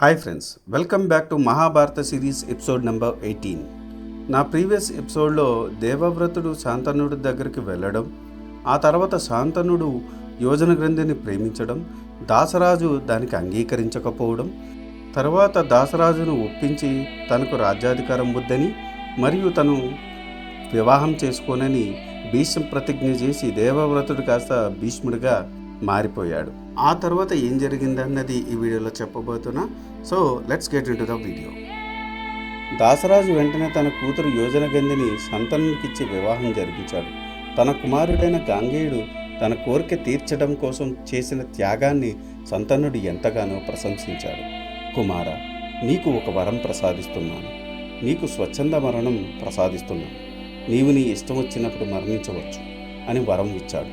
Hi friends, welcome back to Mahabharata series episode number 18. నా previous ఎపిసోడ్లో దేవవ్రతుడు శాంతనుడి దగ్గరికి వెళ్ళడం, ఆ తర్వాత శాంతనుడు యోజన గ్రంథిని ప్రేమించడం, దాసరాజు దానికి అంగీకరించకపోవడం, తర్వాత దాసరాజును ఒప్పించి తనకు రాజ్యాధికారం వద్దని మరియు తను వివాహం చేసుకోనని భీష్మ ప్రతిజ్ఞ చేసి దేవవ్రతుడు కాస్త భీష్ముడిగా మారిపోయాడు. ఆ తర్వాత ఏం జరిగిందన్నది ఈ వీడియోలో చెప్పబోతున్నా. So let's get into the video. Dasaraju వెంటనే తన కూతురు యోజన గంధిని శంతనునికిచ్చి వివాహం జరిపించాడు. తన కుమారుడైన గాంగేయుడు తన కోరిక తీర్చడం కోసం చేసిన త్యాగాన్ని శంతనుడు ఎంతగానో ప్రశంసించాడు. కుమార, నీకు ఒక వరం ప్రసాదిస్తున్నాను. నీకు స్వచ్ఛంద మరణం ప్రసాదిస్తున్నాను. నీవు నీ ఇష్టం వచ్చినప్పుడు మరణించవచ్చు అని వరం ఇచ్చాడు.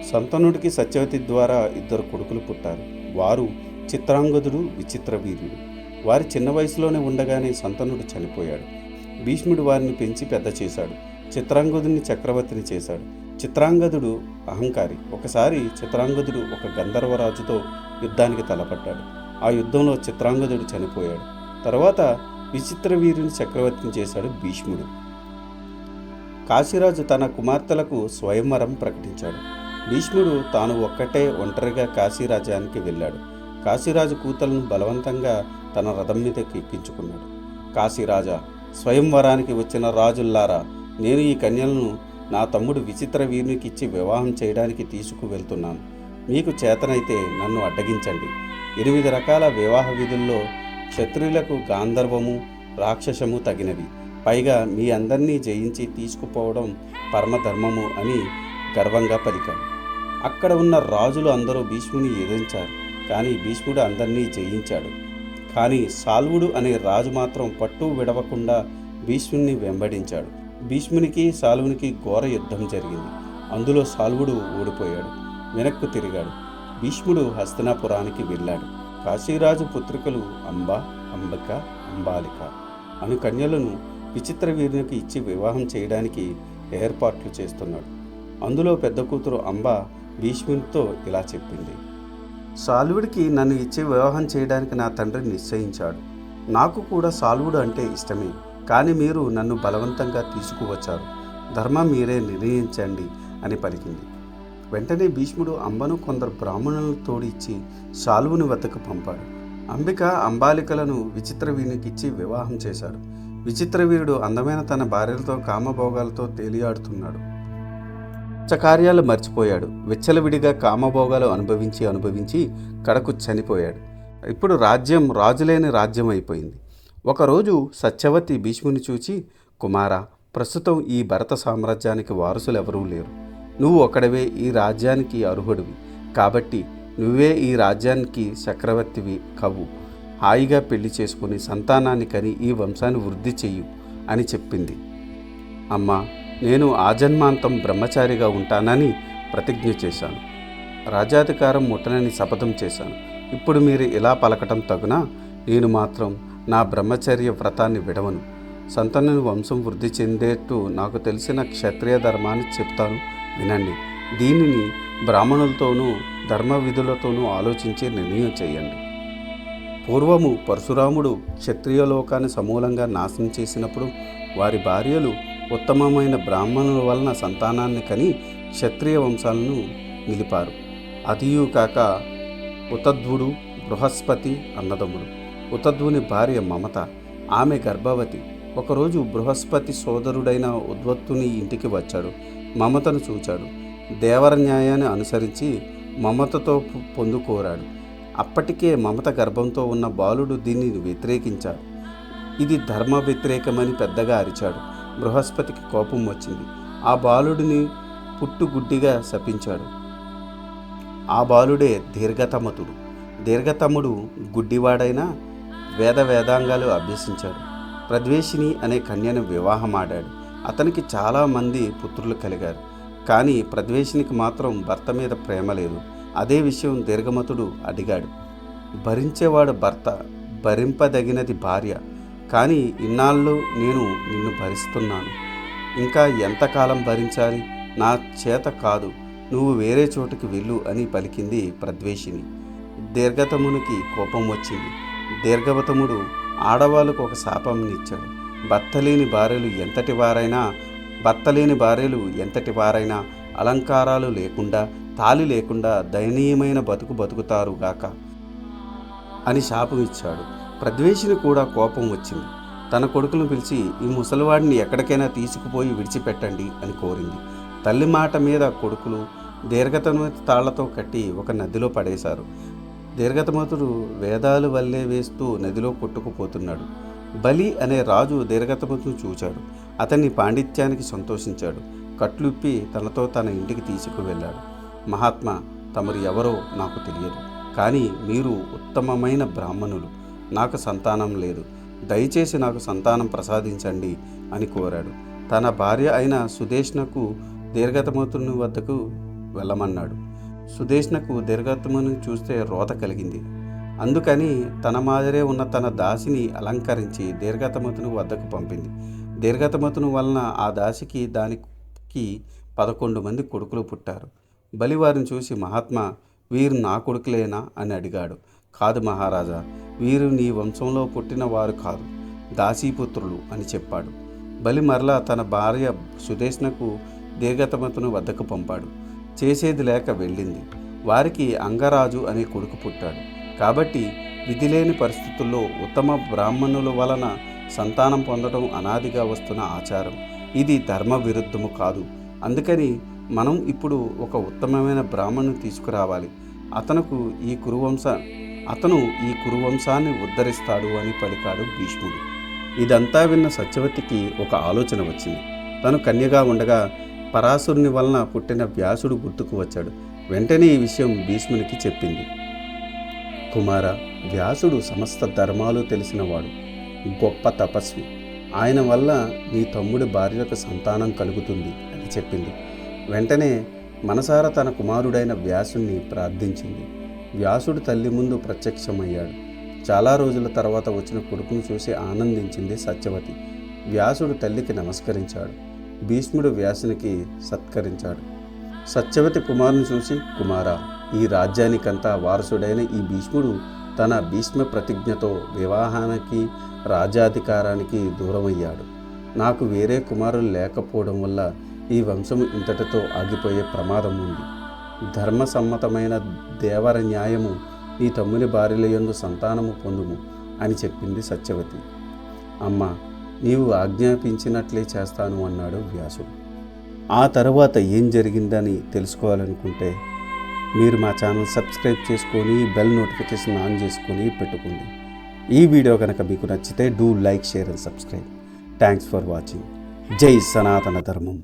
శంతనుడికి సత్యవతి ద్వారా 2 కొడుకులు పుట్టారు. వారు చిత్రాంగదుడు, విచిత్రవీర్యుడు. వారి చిన్న వయసులోనే ఉండగానే శంతనుడు చనిపోయాడు. భీష్ముడు వారిని పెంచి పెద్ద చేశాడు. చిత్రాంగదుని చక్రవర్తిని చేశాడు. చిత్రాంగదుడు అహంకారి. ఒకసారి చిత్రాంగదుడు ఒక గంధర్వరాజుతో యుద్ధానికి తలపడ్డాడు. ఆ యుద్ధంలో చిత్రాంగదుడు చనిపోయాడు. తర్వాత విచిత్రవీర్యుని చక్రవర్తిని చేశాడు భీష్ముడు. కాశీరాజు తన కుమార్తెలకు స్వయంవరం ప్రకటించాడు. భీష్ముడు తాను ఒంటరిగా కాశీరాజ్యానికి వెళ్ళాడు. కాశీరాజు కూతులను బలవంతంగా తన రథం మీదకి ఎక్కించుకున్నాడు. కాశీరాజా, స్వయంవరానికి వచ్చిన రాజుల్లారా, నేను ఈ కన్యలను నా తమ్ముడు విచిత్రవీరునికి ఇచ్చి వివాహం చేయడానికి తీసుకువెళ్తున్నాను. మీకు చేతనైతే నన్ను అడ్డగించండి. 8 రకాల వివాహ విధుల్లో క్షత్రియులకు గాంధర్వము, రాక్షసము తగినవి. పైగా మీ అందరినీ జయించి తీసుకుపోవడం పరమధర్మము అని గర్వంగా పలికాడు. అక్కడ ఉన్న రాజులు అందరూ భీష్ముని ఎదిరించారు. కానీ భీష్ముడు అందరినీ జయించాడు. కానీ సాల్వుడు అనే రాజు మాత్రం పట్టు విడవకుండా భీష్ముని వెంబడించాడు. భీష్మునికి సాల్వునికి ఘోర యుద్ధం జరిగింది. అందులో సాల్వుడు ఓడిపోయాడు, వెనక్కు తిరిగాడు. భీష్ముడు హస్తినాపురానికి వెళ్ళాడు. కాశీరాజు పుత్రికలు అంబ, అంబిక, అంబాలిక అను కన్యలను విచిత్రవీరునికి ఇచ్చి వివాహం చేయడానికి ఏర్పాట్లు చేస్తున్నాడు. అందులో పెద్ద కూతురు అంబ భీష్మునితో ఇలా చెప్పింది: సాల్వుడికి నన్ను ఇచ్చి వివాహం చేయడానికి నా తండ్రి నిశ్చయించాడు. నాకు కూడా సాల్వుడు అంటే ఇష్టమే. కానీ మీరు నన్ను బలవంతంగా తీసుకువచ్చారు. ధర్మం మీరే నిర్ణయించండి అని పలికింది. వెంటనే భీష్ముడు అంబను కొందరు బ్రాహ్మణులను తోడిచ్చి సాల్వుని వద్దకు పంపాడు. అంబిక, అంబాలికలను విచిత్రవీరునికి ఇచ్చి వివాహం చేశాడు. విచిత్రవీరుడు అందమైన తన భార్యలతో కామభోగాలతో తేలియాడుతున్నాడు. కార్యాలు మర్చిపోయాడు. విచ్చలవిడిగా కామభోగాలు అనుభవించి కడకు చనిపోయాడు. ఇప్పుడు రాజ్యం రాజులేని రాజ్యం అయిపోయింది. ఒకరోజు సత్యవతి భీష్ముని చూచి, కుమారా, ప్రస్తుతం ఈ భరత సామ్రాజ్యానికి వారసులు ఎవరూ లేరు. నువ్వు ఒక్కడవే ఈ రాజ్యానికి అర్హుడివి. కాబట్టి నువ్వే ఈ రాజ్యానికి చక్రవర్తివి కవ్వు. హాయిగా పెళ్లి చేసుకుని సంతానాన్ని కని ఈ వంశాన్ని వృద్ధి చెయ్యు అని చెప్పింది. అమ్మా, నేను ఆజన్మాంతం బ్రహ్మచారిగా ఉంటానని ప్రతిజ్ఞ చేశాను. రాజ్యాధికారం ముట్టనని శపథం చేశాను. ఇప్పుడు మీరు ఇలా పలకటం తగునా? నేను మాత్రం నా బ్రహ్మచర్య వ్రతాన్ని విడవను. సంతాన వంశం వృద్ధి చెందేట్టు నాకు తెలిసిన క్షత్రియ ధర్మాన్ని చెప్తాను, వినండి. దీనిని బ్రాహ్మణులతోనూ ధర్మ విధులతోనూ ఆలోచించి నిర్ణయం చేయండి. పూర్వము పరశురాముడు క్షత్రియలోకాన్ని సమూలంగా నాశనం చేసినప్పుడు వారి భార్యలు ఉత్తమమైన బ్రాహ్మణుల వలన సంతానాన్ని కని క్షత్రియ వంశాలను నిలిపారు. అదియు కాక ఉతధ్వుడు, బృహస్పతి అన్నదమ్ముడు. ఉతధ్వుని భార్య మమత, ఆమె గర్భవతి. ఒకరోజు బృహస్పతి సోదరుడైన ఉద్వత్తుని ఇంటికి వచ్చాడు. మమతను చూచాడు. దేవర న్యాయాన్ని అనుసరించి మమతతో పొందుకోరాడు. అప్పటికే మమత గర్భంతో ఉన్న బాలుడు దీన్ని వ్యతిరేకించాడు. ఇది ధర్మ వ్యతిరేకమని పెద్దగా అరిచాడు. బృహస్పతికి కోపం వచ్చింది. ఆ బాలుడిని పుట్టుగుడ్డిగా శపించాడు. ఆ బాలుడే దీర్ఘతమతుడు. దీర్ఘతముడు గుడ్డివాడైనా వేదాంగాలు అభ్యసించాడు. ప్రద్వేషిని అనే కన్యను వివాహమాడాడు. అతనికి చాలామంది పుత్రులు కలిగారు. కానీ ప్రద్వేషినికి మాత్రం భర్త మీద ప్రేమ లేదు. అదే విషయం దీర్ఘమతుడు అడిగాడు. భరించేవాడు భర్త, భరింపదగినది భార్య. కానీ ఇన్నాళ్ళు నేను నిన్ను భరిస్తున్నాను. ఇంకా ఎంతకాలం భరించాలి? నా చేత కాదు. నువ్వు వేరే చోటుకి వెళ్ళు అని పలికింది ప్రద్వేషిని. దీర్ఘతమునికి కోపం వచ్చింది. దీర్ఘవతముడు ఆడవాళ్ళకు ఒక శాపంనిచ్చాడు. భర్త లేని భార్యలు ఎంతటి వారైనా అలంకారాలు లేకుండా, తాళి లేకుండా దయనీయమైన బతుకుతారుగాక అని శాపం ఇచ్చాడు. ప్రద్వేషిని కూడా కోపం వచ్చింది. తన కొడుకులను పిలిచి, ఈ ముసలివాడిని ఎక్కడికైనా తీసుకుపోయి విడిచిపెట్టండి అని కోరింది. తల్లి మాట మీద కొడుకులు దీర్ఘతమతి తాళ్లతో కట్టి ఒక నదిలో పడేశారు. దీర్ఘతమతుడు వేదాలు వల్లే వేస్తూ నదిలో కొట్టుకుపోతున్నాడు. బలి అనే రాజు దీర్ఘతమతును చూచాడు. అతన్ని పాండిత్యానికి సంతోషించాడు. కట్లుప్పి తన ఇంటికి తీసుకువెళ్ళాడు. మహాత్మా, తమరు ఎవరో నాకు తెలియదు, కానీ మీరు ఉత్తమమైన బ్రాహ్మణులు. నాకు సంతానం లేదు, దయచేసి నాకు సంతానం ప్రసాదించండి అని కోరాడు. తన భార్య అయిన సుదేష్ణకు దీర్ఘతమతుని వద్దకు వెళ్ళమన్నాడు. సుదేష్ణకు దీర్ఘతమును చూస్తే రోత కలిగింది. అందుకని తన మాదిరే ఉన్న తన దాసిని అలంకరించి దీర్ఘతమతుని వద్దకు పంపింది. దీర్ఘతమతుని వలన ఆ దాసికి దానికి 11 మంది కొడుకులు పుట్టారు. బలి వారిని చూసి, మహాత్మా, వీరు నా కొడుకులేనా అని అడిగాడు. కాదు మహారాజా, వీరు నీ వంశంలో పుట్టిన వారు కాదు, దాసీపుత్రులు అని చెప్పాడు. బలి మరలా తన భార్య సుదేష్ణకు దీర్ఘతమతుని వద్దకు పంపాడు. చేసేది లేక వెళ్ళింది. వారికి అంగరాజు అనే కొడుకు పుట్టాడు. కాబట్టి విధి లేని పరిస్థితుల్లో ఉత్తమ బ్రాహ్మణుల వలన సంతానం పొందడం అనాదిగా వస్తున్న ఆచారం. ఇది ధర్మ విరుద్ధము కాదు. అందుకని మనం ఇప్పుడు ఒక ఉత్తమమైన బ్రాహ్మణుని తీసుకురావాలి. అతను ఈ కురువంశాన్ని ఉద్ధరిస్తాడు అని పలికాడు భీష్ముడు. ఇదంతా విన్న సత్యవతికి ఒక ఆలోచన వచ్చింది. తను కన్యగా ఉండగా పరాశురుని వలన పుట్టిన వ్యాసుడు గుర్తుకు వచ్చాడు. వెంటనే ఈ విషయం భీష్మునికి చెప్పింది. కుమార, వ్యాసుడు సమస్త ధర్మాలు తెలిసినవాడు, గొప్ప తపస్వి. ఆయన వల్ల నీ తమ్ముడి భార్యలకు సంతానం కలుగుతుంది అని చెప్పింది. వెంటనే మనసారా తన కుమారుడైన వ్యాసుడిని ప్రార్థించింది. వ్యాసుడు తల్లి ముందు ప్రత్యక్షమయ్యాడు. చాలా రోజుల తర్వాత వచ్చిన కొడుకును చూసి ఆనందించింది సత్యవతి. వ్యాసుడు తల్లికి నమస్కరించాడు. భీష్ముడు వ్యాసునికి సత్కరించాడు. సత్యవతి కుమారుని చూసి, కుమారా, ఈ రాజ్యానికంతా వారసుడైన ఈ భీష్ముడు తన భీష్మ ప్రతిజ్ఞతో వివాహానికి, రాజ్యాధికారానికి దూరమయ్యాడు. నాకు వేరే కుమారులు లేకపోవడం వల్ల ఈ వంశము ఇంతటితో ఆగిపోయే ప్రమాదం ఉంది. ధర్మసమ్మతమైన దేవర న్యాయము నీ తమ్ముని భార్యల యందు సంతానము పొందుము అని చెప్పింది సత్యవతి. అమ్మ, నీవు ఆజ్ఞాపించినట్లే చేస్తాను అన్నాడు వ్యాసుడు. ఆ తర్వాత ఏం జరిగిందని తెలుసుకోవాలనుకుంటే మీరు మా ఛానల్ సబ్స్క్రైబ్ చేసుకొని బెల్ నోటిఫికేషన్ ఆన్ చేసుకొని పెట్టుకోండి. ఈ వీడియో కనుక మీకు నచ్చితే do like, share and subscribe. Thanks for watching. జై సనాతన ధర్మం.